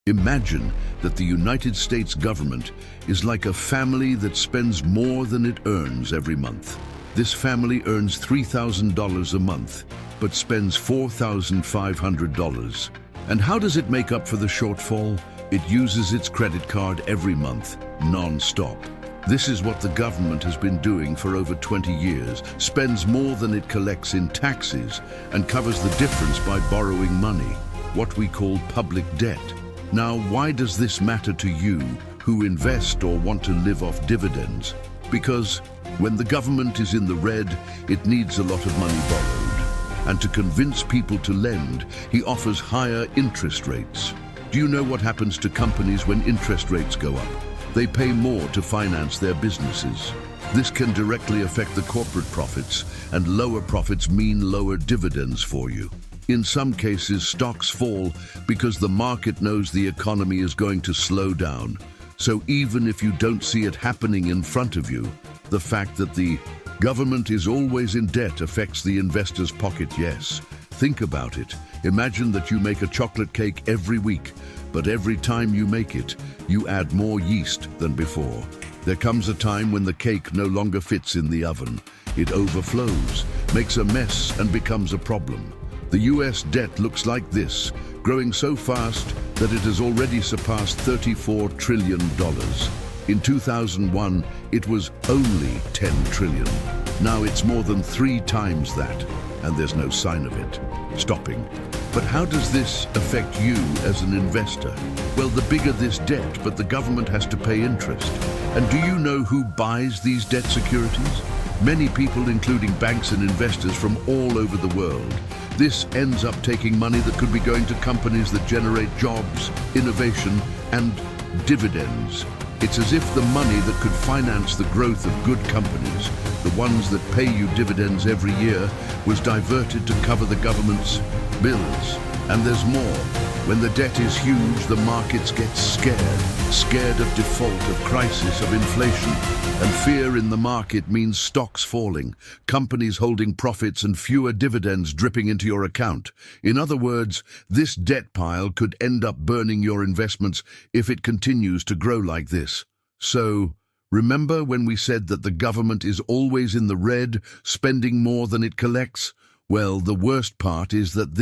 Imagine that the United States government is like a family that spends more than it earns every month. This family earns $3,000 a month, but spends $4,500. And how does it make up for the shortfall? It uses its credit card every month, non-stop. This is what the government has been doing for over 20 years, spends more than it collects in taxes, and covers the difference by borrowing money, what we call public debt. Now, why does this matter to you who invest or want to live off dividends? Because when the government is in the red, it needs a lot of money borrowed. And to convince people to lend, he offers higher interest rates. Do you know what happens to companies when interest rates go up? They pay more to finance their businesses. This can directly affect the corporate profits, and lower profits mean lower dividends for you. In some cases, stocks fall because the market knows the economy is going to slow down. So even if you don't see it happening in front of you, the fact that the government is always in debt affects the investor's pocket, yes. Think about it. Imagine that you make a chocolate cake every week, but every time you make it, you add more yeast than before. There comes a time when the cake no longer fits in the oven. It overflows, makes a mess, and becomes a problem. The US debt looks like this, growing so fast that it has already surpassed $34 trillion. In 2001, it was only $10 trillion. Now it's more than 3 times that, and there's no sign of it stopping. But how does this affect you as an investor? Well, the bigger this debt, but the government has to pay interest. And do you know who buys these debt securities? Many people, including banks and investors from all over the world. This ends up taking money that could be going to companies that generate jobs, innovation, and dividends. It's as if the money that could finance the growth of good companies, the ones that pay you dividends every year, was diverted to cover the government's bills. And there's more. When the debt is huge, the markets get scared of default, of crisis, of inflation. And fear in the market means stocks falling, companies holding profits, and fewer dividends dripping into your account. In other words, this debt pile could end up burning your investments if it continues to grow like this. So, remember when we said that the government is always in the red, spending more than it collects? Well, the worst part is that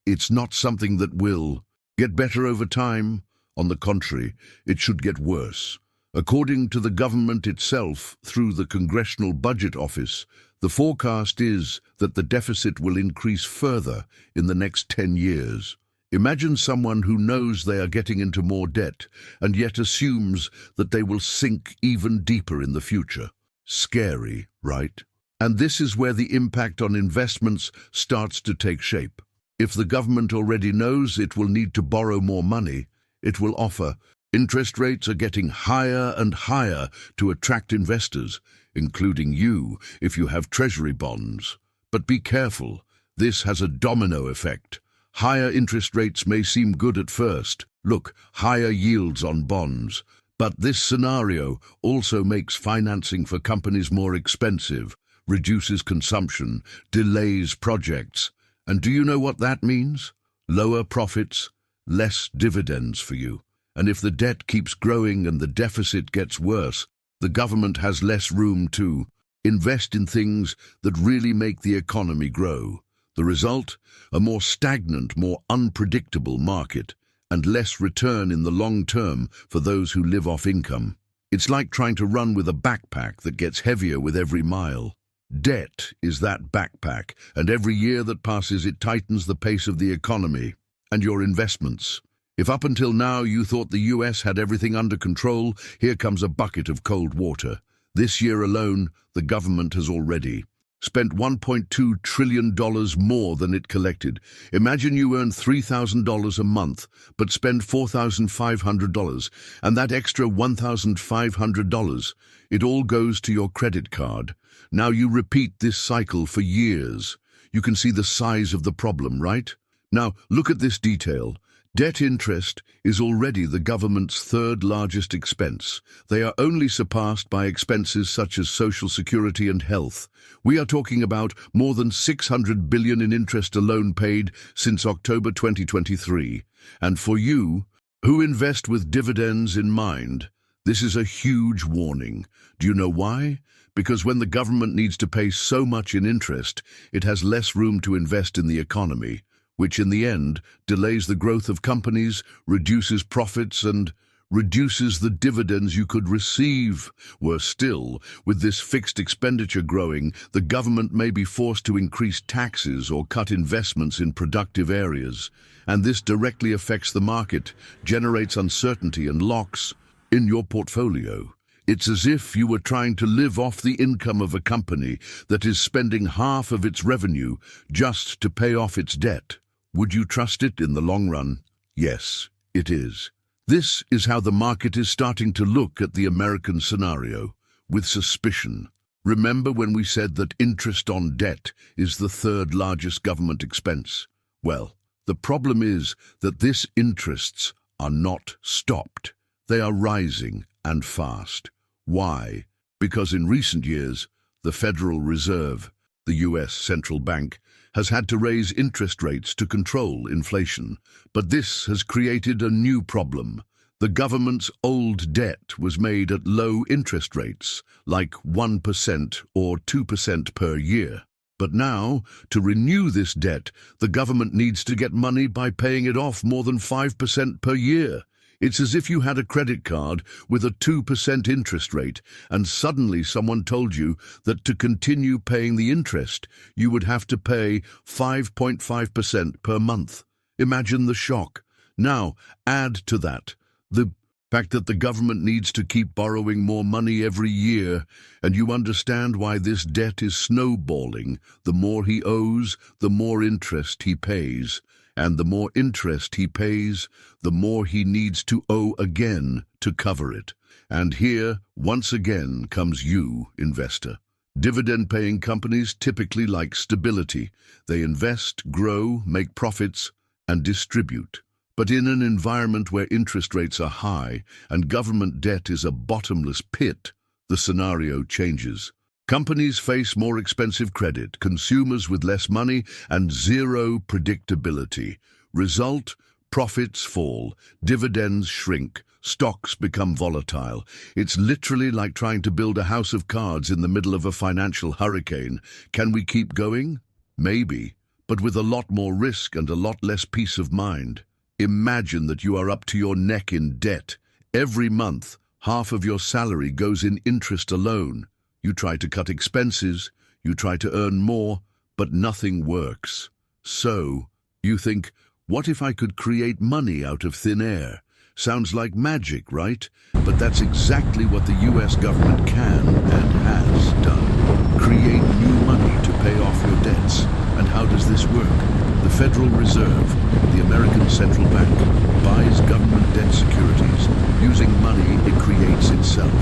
it's not something that will get better over time. On the contrary, it should get worse. According to the government itself, through the Congressional Budget Office, the forecast is that the deficit will increase further in the next 10 years. Imagine someone who knows they are getting into more debt and yet assumes that they will sink even deeper in the future. Scary, right? And this is where the impact on investments starts to take shape. If the government already knows it will need to borrow more money, it will offer. Interest rates are getting higher and higher to attract investors, including you if you have treasury bonds. But be careful, this has a domino effect. Higher interest rates may seem good at first. Look, higher yields on bonds. But this scenario also makes financing for companies more expensive, reduces consumption, delays projects. And do you know what that means? Lower profits, less dividends for you. And if the debt keeps growing and the deficit gets worse, the government has less room to invest in things that really make the economy grow. The result? A more stagnant, more unpredictable market, and less return in the long term for those who live off income. It's like trying to run with a backpack that gets heavier with every mile. Debt is that backpack, and every year that passes it tightens the pace of the economy and your investments. If up until now you thought the US had everything under control, here comes a bucket of cold water. This year alone, the government has already spent $1.2 trillion more than it collected. Imagine you earn $3,000 a month, but spend $4,500, and that extra $1,500, it all goes to your credit card. Now you repeat this cycle for years. You can see the size of the problem, right? Now, look at this detail. Debt interest is already the government's third largest expense. They are only surpassed by expenses such as Social Security and health. We are talking about more than $600 billion in interest alone paid since October 2023. And for you, who invest with dividends in mind. This is a huge warning. Do you know why? Because when the government needs to pay so much in interest, it has less room to invest in the economy, which in the end delays the growth of companies, reduces profits, and reduces the dividends you could receive. Worse still, with this fixed expenditure growing, the government may be forced to increase taxes or cut investments in productive areas. And this directly affects the market, generates uncertainty and locks in your portfolio. It's as if you were trying to live off the income of a company that is spending half of its revenue just to pay off its debt. Would you trust it in the long run? Yes, it is. This is how the market is starting to look at the American scenario, with suspicion. Remember when we said that interest on debt is the third largest government expense? Well, the problem is that these interests are not stopped. They are rising and fast. Why? Because in recent years, the Federal Reserve, the US central bank, has had to raise interest rates to control inflation. But this has created a new problem. The government's old debt was made at low interest rates, like 1% or 2% per year. But now, to renew this debt, the government needs to get money by paying it off more than 5% per year. It's as if you had a credit card with a 2% interest rate, and suddenly someone told you that to continue paying the interest, you would have to pay 5.5% per month. Imagine the shock. Now, add to that the fact that the government needs to keep borrowing more money every year, and you understand why this debt is snowballing. The more he owes, the more interest he pays. And the more interest he pays, the more he needs to owe again to cover it. And here, once again, comes you, investor. Dividend-paying companies typically like stability. They invest, grow, make profits, and distribute. But in an environment where interest rates are high and government debt is a bottomless pit, the scenario changes. Companies face more expensive credit, consumers with less money, and zero predictability. Result: profits fall, dividends shrink, stocks become volatile. It's literally like trying to build a house of cards in the middle of a financial hurricane. Can we keep going? Maybe, but with a lot more risk and a lot less peace of mind. Imagine that you are up to your neck in debt. Every month, half of your salary goes in interest alone. You try to cut expenses, you try to earn more, but nothing works. So, you think, what if I could create money out of thin air? Sounds like magic, right? But that's exactly what the US government can and has done. Create new money to pay off your debts. And how does this work? The Federal Reserve, the American central bank, buys government debt securities. Using money it creates itself.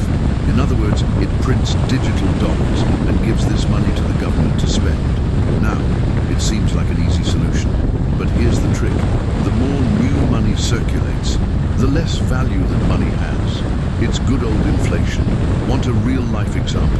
In other words, it prints digital dollars and gives this money to the government to spend. Now, it seems like an easy solution. But here's the trick. The more new money circulates, the less value that money has. It's good old inflation. Want a real-life example?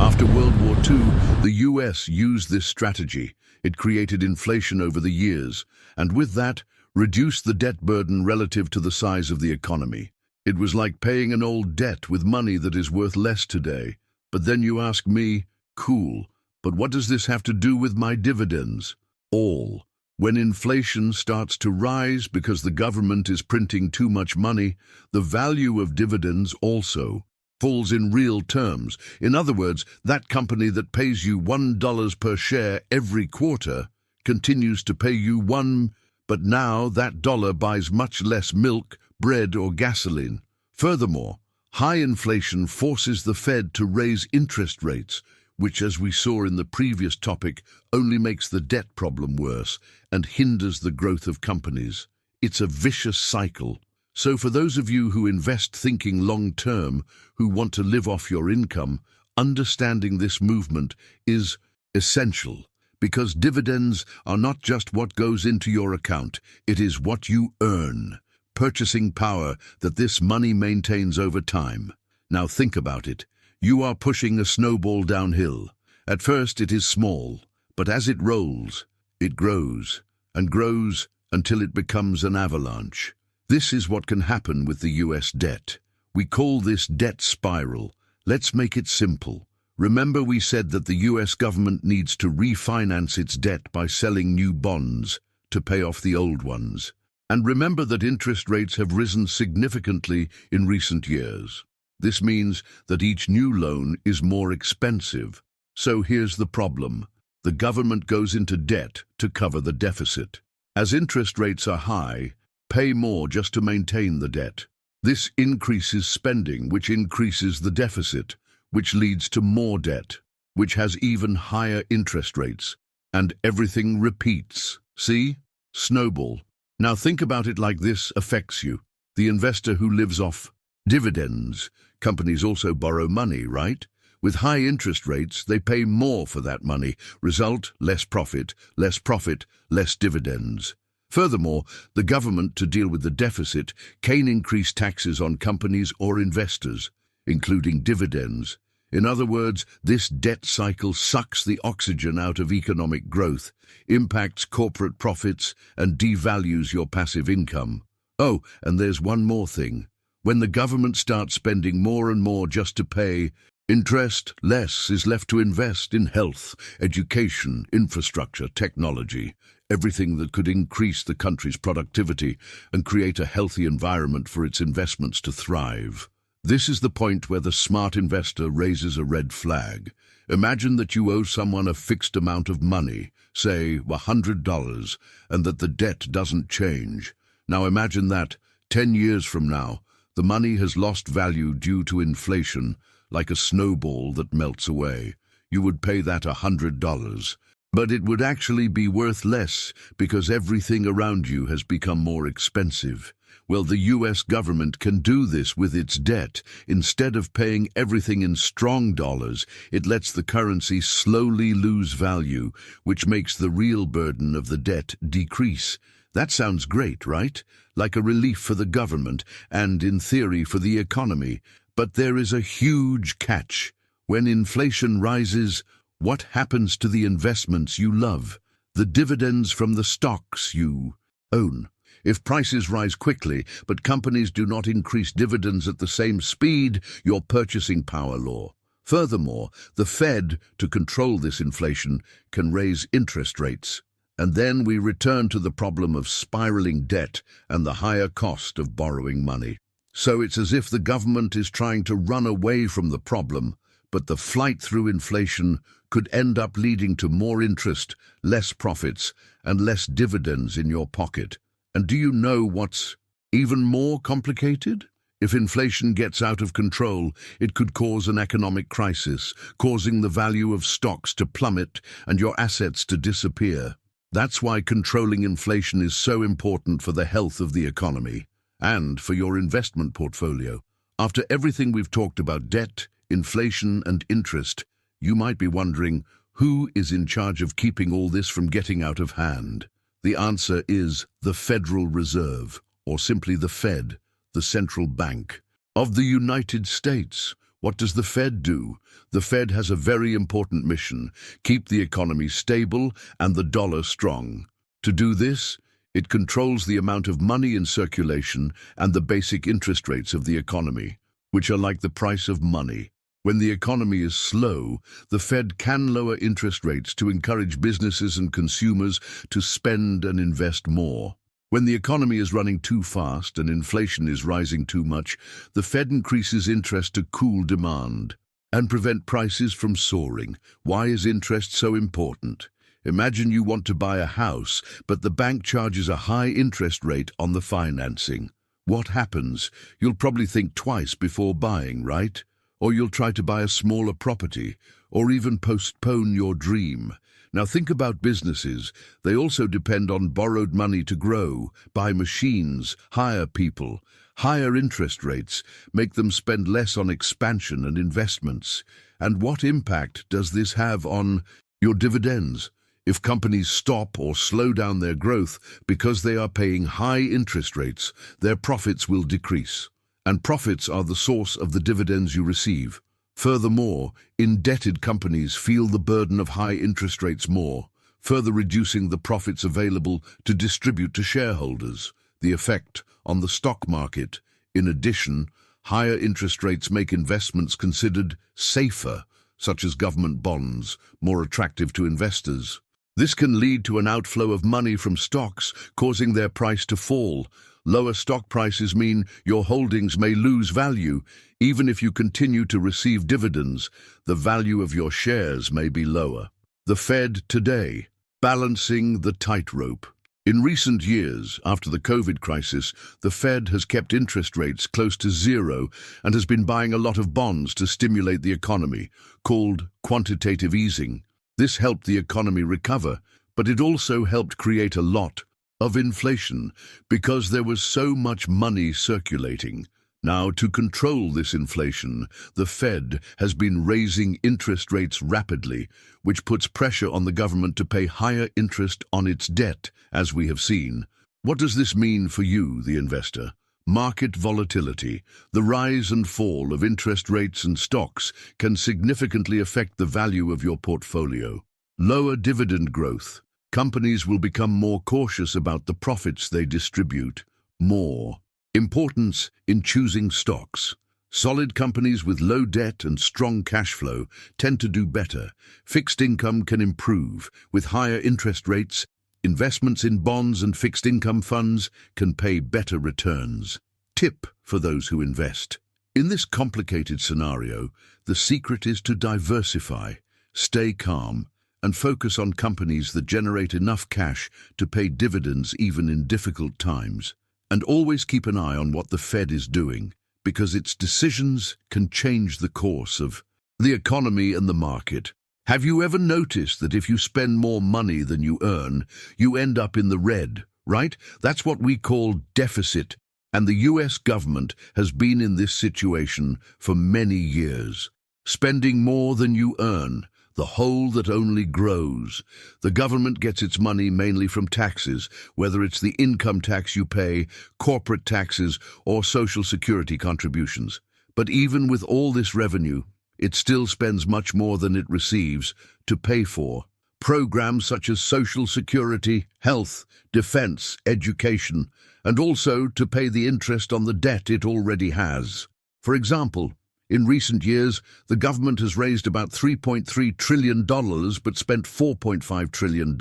After World War II, the US used this strategy. It created inflation over the years, and with that, reduced the debt burden relative to the size of the economy. It was like paying an old debt with money that is worth less today. But then you ask me, cool, but what does this have to do with my dividends? All. When inflation starts to rise because the government is printing too much money, the value of dividends also falls in real terms. In other words, that company that pays you $1 per share every quarter continues to pay you $1, but now that dollar buys much less milk, bread, or gasoline. Furthermore, high inflation forces the Fed to raise interest rates, which, as we saw in the previous topic, only makes the debt problem worse and hinders the growth of companies. It's a vicious cycle. So for those of you who invest thinking long-term, who want to live off your income, understanding this movement is essential, because dividends are not just what goes into your account, it is what you earn, purchasing power that this money maintains over time. Now think about it. You are pushing a snowball downhill. At first it is small, but as it rolls, it grows and grows until it becomes an avalanche. This is what can happen with the US debt. We call this debt spiral. Let's make it simple. Remember we said that the US government needs to refinance its debt by selling new bonds to pay off the old ones. And remember that interest rates have risen significantly in recent years. This means that each new loan is more expensive. So here's the problem. The government goes into debt to cover the deficit. As interest rates are high, pay more just to maintain the debt. This increases spending, which increases the deficit, which leads to more debt, which has even higher interest rates. And everything repeats. See? Snowball. Now think about it like this affects you. The investor who lives off dividends. Companies also borrow money, right? With high interest rates, they pay more for that money. Result, less profit, less dividends. Furthermore, the government, to deal with the deficit, can increase taxes on companies or investors, including dividends. In other words, this debt cycle sucks the oxygen out of economic growth, impacts corporate profits, and devalues your passive income. Oh, and there's one more thing. When the government starts spending more and more just to pay interest, less is left to invest in health, education, infrastructure, technology, everything that could increase the country's productivity and create a healthy environment for its investments to thrive. This is the point where the smart investor raises a red flag. Imagine that you owe someone a fixed amount of money, say $100, and that the debt doesn't change. Now imagine that, 10 years from now, the money has lost value due to inflation, like a snowball that melts away. You would pay that $100. But it would actually be worth less because everything around you has become more expensive. Well, the US government can do this with its debt. Instead of paying everything in strong dollars, it lets the currency slowly lose value, which makes the real burden of the debt decrease. That sounds great, right? Like a relief for the government and, in theory, for the economy. But there is a huge catch. When inflation rises, what happens to the investments you love? The dividends from the stocks you own. If prices rise quickly, but companies do not increase dividends at the same speed, your purchasing power law. Furthermore, the Fed, to control this inflation, can raise interest rates. And then we return to the problem of spiraling debt and the higher cost of borrowing money. So it's as if the government is trying to run away from the problem, but the flight through inflation could end up leading to more interest, less profits, and less dividends in your pocket. And do you know what's even more complicated? If inflation gets out of control, it could cause an economic crisis, causing the value of stocks to plummet and your assets to disappear. That's why controlling inflation is so important for the health of the economy and for your investment portfolio. After everything we've talked about debt, inflation, and interest, you might be wondering, who is in charge of keeping all this from getting out of hand? The answer is the Federal Reserve, or simply the Fed, the central bank of the United States. What does the Fed do? The Fed has a very important mission: keep the economy stable and the dollar strong. To do this, it controls the amount of money in circulation and the basic interest rates of the economy, which are like the price of money. When the economy is slow, the Fed can lower interest rates to encourage businesses and consumers to spend and invest more. When the economy is running too fast and inflation is rising too much, the Fed increases interest to cool demand and prevent prices from soaring. Why is interest so important? Imagine you want to buy a house, but the bank charges a high interest rate on the financing. What happens? You'll probably think twice before buying, right? Or you'll try to buy a smaller property, or even postpone your dream. Now think about businesses. They also depend on borrowed money to grow, buy machines, hire people. Higher interest rates make them spend less on expansion and investments. And what impact does this have on your dividends? If companies stop or slow down their growth because they are paying high interest rates, their profits will decrease. And profits are the source of the dividends you receive. Furthermore, indebted companies feel the burden of high interest rates more, further reducing the profits available to distribute to shareholders. the effect on the stock market. In addition, higher interest rates make investments considered safer, such as government bonds, more attractive to investors. This can lead to an outflow of money from stocks, causing their price to fall. Lower stock prices mean your holdings may lose value. Even if you continue to receive dividends, the value of your shares may be lower. The Fed today, balancing the tightrope. In recent years, after the COVID crisis, the Fed has kept interest rates close to zero and has been buying a lot of bonds to stimulate the economy, called quantitative easing. This helped the economy recover, but it also helped create a lot of inflation because there was so much money circulating. Now, to control this inflation, the Fed has been raising interest rates rapidly, which puts pressure on the government to pay higher interest on its debt, as we have seen. What does this mean for you, the investor? Market volatility, the rise and fall of interest rates and stocks, can significantly affect the value of your portfolio. Lower dividend growth. Companies will become more cautious about the profits they distribute. More. Importance in choosing stocks. Solid companies with low debt and strong cash flow tend to do better. Fixed income can improve. With higher interest rates, investments in bonds and fixed income funds can pay better returns. Tip for those who invest. In this complicated scenario, the secret is to diversify, stay calm, and focus on companies that generate enough cash to pay dividends even in difficult times. And always keep an eye on what the Fed is doing, because its decisions can change the course of the economy and the market. Have you ever noticed that if you spend more money than you earn, you end up in the red, right? That's what we call deficit, and the US government has been in this situation for many years. Spending more than you earn, the hole that only grows. The government gets its money mainly from taxes, whether it's the income tax you pay, corporate taxes, or Social Security contributions. But even with all this revenue, it still spends much more than it receives to pay for programs such as Social Security, health, defense, education, and also to pay the interest on the debt it already has. For example, in recent years, the government has raised about $3.3 trillion but spent $4.5 trillion,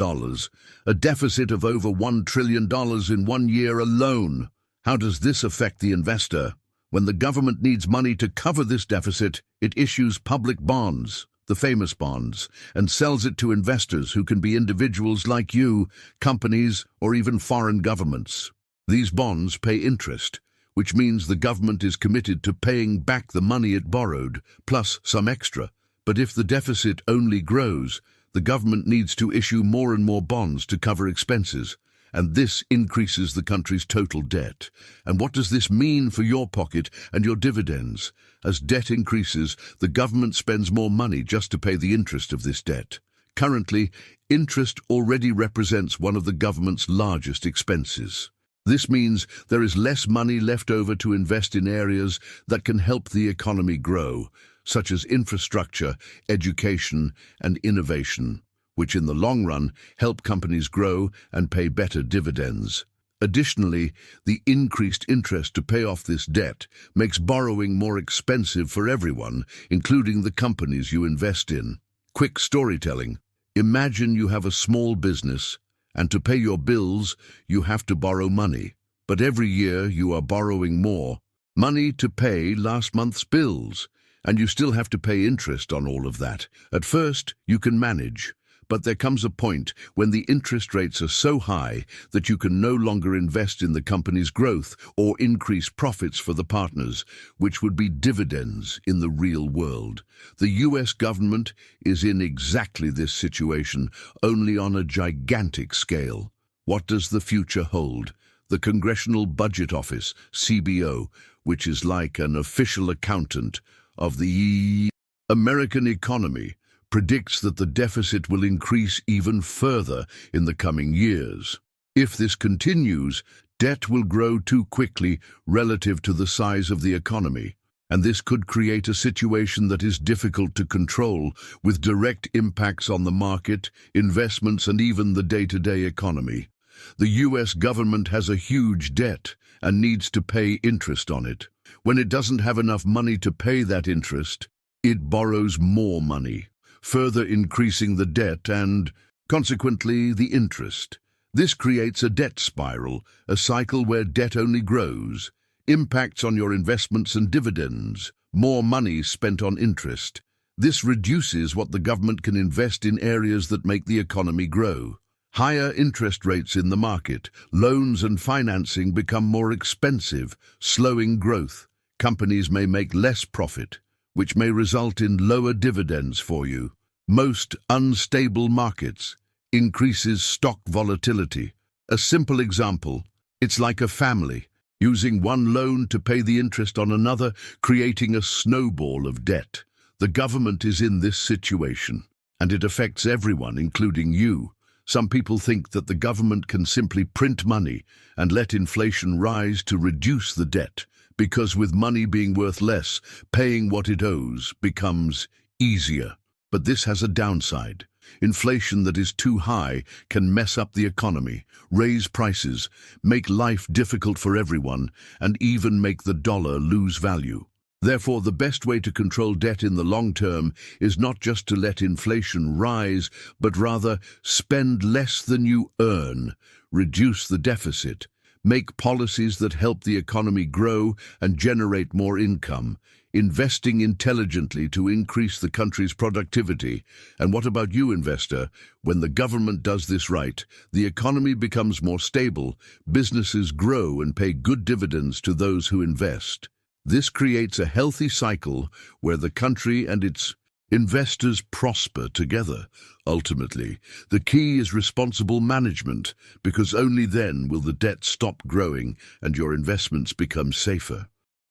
a deficit of over $1 trillion in 1 year alone. How does this affect the investor? When the government needs money to cover this deficit, it issues public bonds, the famous bonds, and sells it to investors who can be individuals like you, companies, or even foreign governments. These bonds pay interest, which means the government is committed to paying back the money it borrowed, plus some extra. But if the deficit only grows, the government needs to issue more and more bonds to cover expenses, and this increases the country's total debt. And what does this mean for your pocket and your dividends? As debt increases, the government spends more money just to pay the interest of this debt. Currently, interest already represents one of the government's largest expenses. This means there is less money left over to invest in areas that can help the economy grow, such as infrastructure, education, and innovation, which in the long run help companies grow and pay better dividends. Additionally, the increased interest to pay off this debt makes borrowing more expensive for everyone, including the companies you invest in. Quick storytelling. Imagine you have a small business, and to pay your bills, you have to borrow money. But every year you are borrowing more money to pay last month's bills, and you still have to pay interest on all of that. At first, you can manage, but there comes a point when the interest rates are so high that you can no longer invest in the company's growth or increase profits for the partners, which would be dividends in the real world. The US government is in exactly this situation, only on a gigantic scale. What does the future hold? The Congressional Budget Office, CBO, which is like an official accountant of the American economy, predicts that the deficit will increase even further in the coming years. If this continues, debt will grow too quickly relative to the size of the economy, and this could create a situation that is difficult to control, with direct impacts on the market, investments, and even the day-to-day economy. The US government has a huge debt and needs to pay interest on it. When it doesn't have enough money to pay that interest, it borrows more money, further increasing the debt and, consequently, the interest. This creates a debt spiral, a cycle where debt only grows, impacts on your investments and dividends, more money spent on interest. This reduces what the government can invest in areas that make the economy grow. Higher interest rates in the market, loans and financing become more expensive, slowing growth. Companies may make less profit, which may result in lower dividends for you. Most unstable markets increases stock volatility. A simple example, it's like a family using one loan to pay the interest on another, creating a snowball of debt. The government is in this situation, and it affects everyone, including you. Some people think that the government can simply print money and let inflation rise to reduce the debt, because with money being worth less, paying what it owes becomes easier. But this has a downside. Inflation that is too high can mess up the economy, raise prices, make life difficult for everyone, and even make the dollar lose value. Therefore, the best way to control debt in the long term is not just to let inflation rise, but rather spend less than you earn, reduce the deficit, make policies that help the economy grow and generate more income, investing intelligently to increase the country's productivity. And what about you, investor? When the government does this right, the economy becomes more stable, businesses grow and pay good dividends to those who invest. This creates a healthy cycle where the country and its investors prosper together. Ultimately, the key is responsible management, because only then will the debt stop growing and your investments become safer.